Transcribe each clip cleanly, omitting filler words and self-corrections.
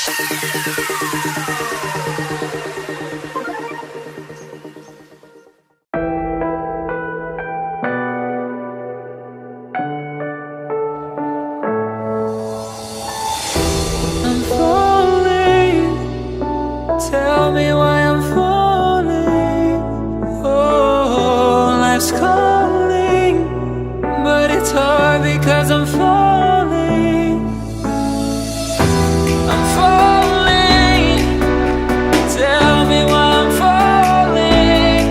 I'm falling. Tell me why I'm falling. Oh, life's calling, but it's hard because I'm falling. I'm falling. Tell me why I'm falling.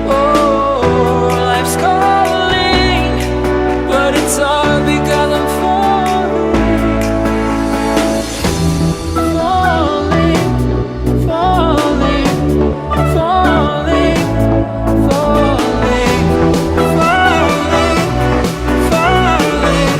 Oh, life's calling, but it's hard because I'm falling. Falling, falling, falling, falling, falling, falling, falling,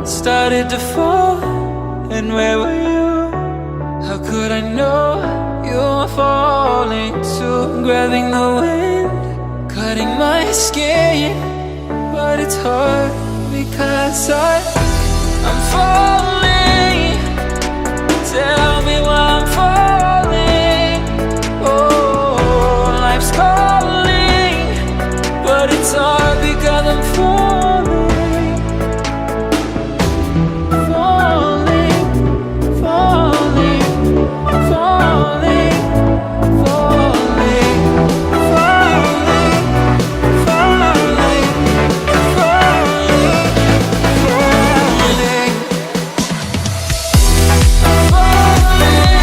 started to fall, and where were you? How could I know you were falling too? Grabbing the wind, cutting my skin, but it's hard because I'm falling. Tell me why I'm falling. Oh, life's calling, but it's hard because I'm falling. Falling, falling, falling, falling, falling, falling, falling, falling.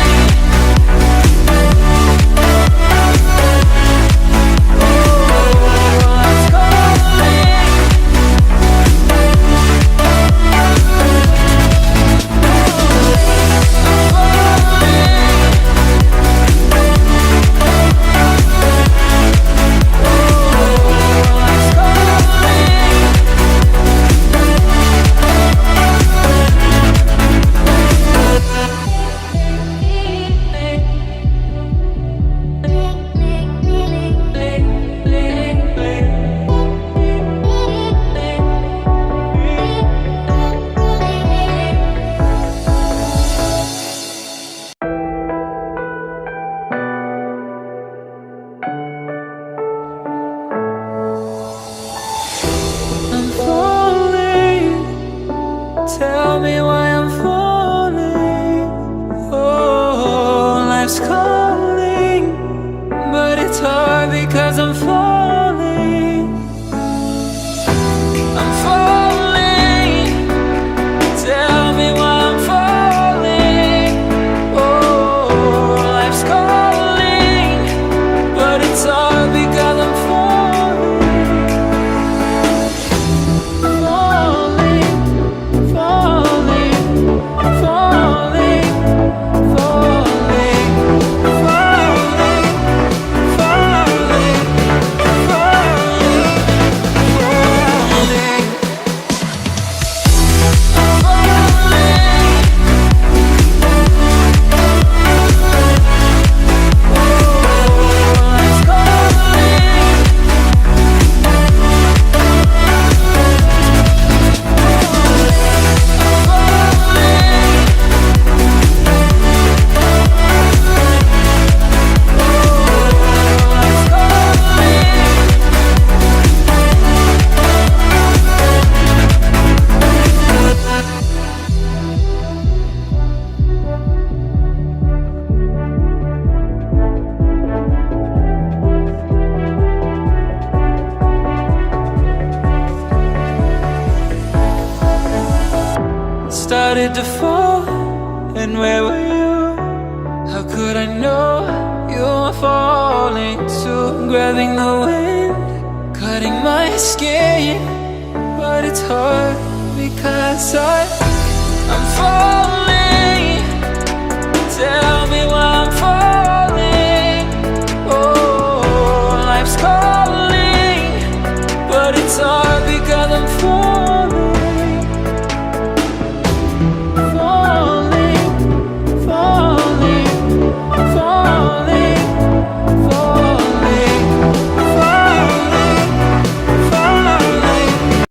started to fall, and where were you? How could I know you were falling too? Grabbing the wind, cutting my skin, but it's hard because I'm falling.